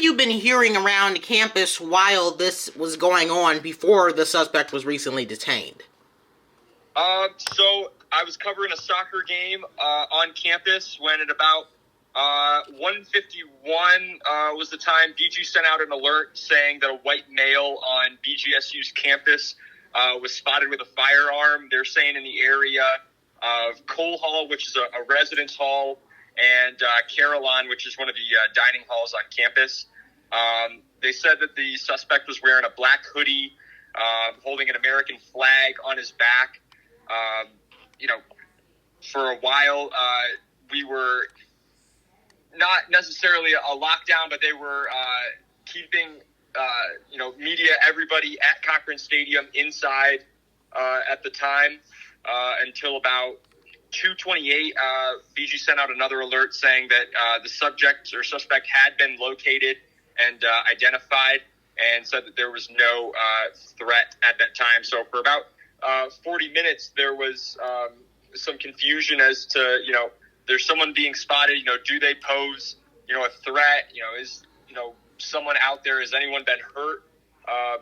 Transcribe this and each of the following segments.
have you been hearing around campus while this was going on before the suspect was recently detained? So I was covering a soccer game on campus when at about 1:51 was the time BG sent out an alert saying that a white male on BGSU's campus was spotted with a firearm. They're saying in the area of Cole Hall, which is a residence hall, and Carillon, which is one of the dining halls on campus. They said that the suspect was wearing a black hoodie, holding an American flag on his back. For a while, we were not necessarily a lockdown, but they were keeping, media, everybody at Cochran Stadium inside at the time until about 2:28. BG sent out another alert saying that the subject or suspect had been located and identified, and said that there was no threat at that time. So for about 40 minutes, there was some confusion as to, there's someone being spotted, do they pose, a threat, is, someone out there, has anyone been hurt?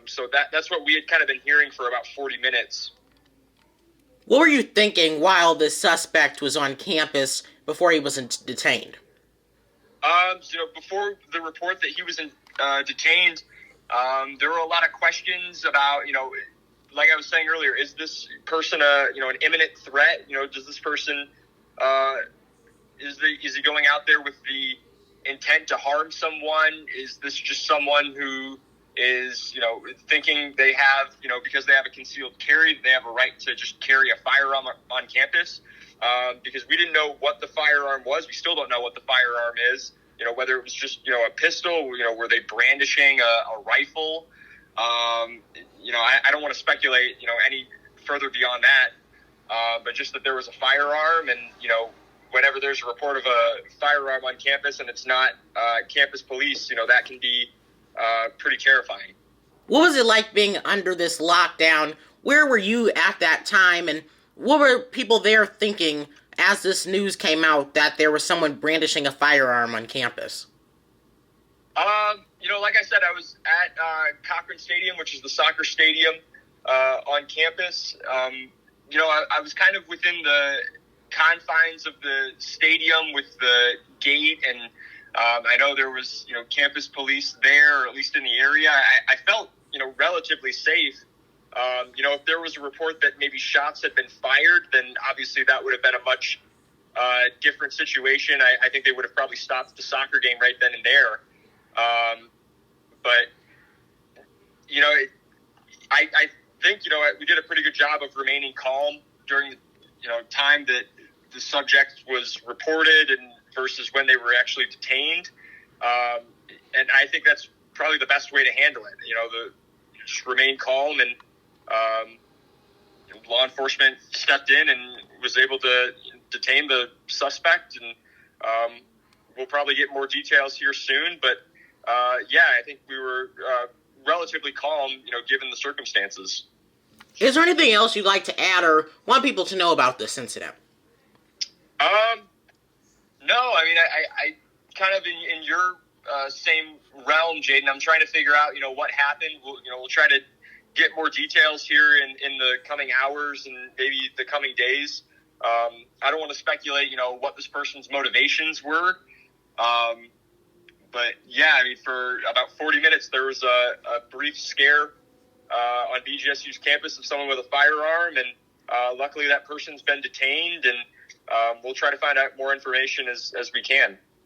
So that's what we had kind of been hearing for about 40 minutes. What were you thinking while the suspect was on campus before he was detained? Before the report that he was detained, there were a lot of questions about, like I was saying earlier, is this person an imminent threat? Does this person is he going out there with the intent to harm someone? Is this just someone who is thinking they have because they have a concealed carry, they have a right to just carry a firearm on campus? Because we didn't know what the firearm was. We still don't know what the firearm is. Whether it was just a pistol. Were they brandishing a rifle? I don't want to speculate, any further beyond that, but just that there was a firearm, and, whenever there's a report of a firearm on campus and it's not campus police, that can be pretty terrifying. What was it like being under this lockdown? Where were you at that time, and what were people there thinking as this news came out that there was someone brandishing a firearm on campus? Like I said, I was at Cochran Stadium, which is the soccer stadium on campus. I was kind of within the confines of the stadium with the gate, and I know there was, campus police there, or at least in the area. I felt, relatively safe. If there was a report that maybe shots had been fired, then obviously that would have been a much different situation. I think they would have probably stopped the soccer game right then and there. But I think, we did a pretty good job of remaining calm during, time that the subject was reported and versus when they were actually detained. And I think that's probably the best way to handle it. Just remain calm, and law enforcement stepped in and was able to detain the suspect, and we'll probably get more details here soon. But I think we were relatively calm, given the circumstances. Is there anything else you'd like to add or want people to know about this incident? No, I mean, I kind of in your same realm, Jaden. I'm trying to figure out, what happened. We'll try to get more details here in the coming hours and maybe the coming days. I don't want to speculate, what this person's motivations were. But yeah, I mean, for about 40 minutes, there was a brief scare on BGSU's campus of someone with a firearm, and luckily that person's been detained, and we'll try to find out more information as we can.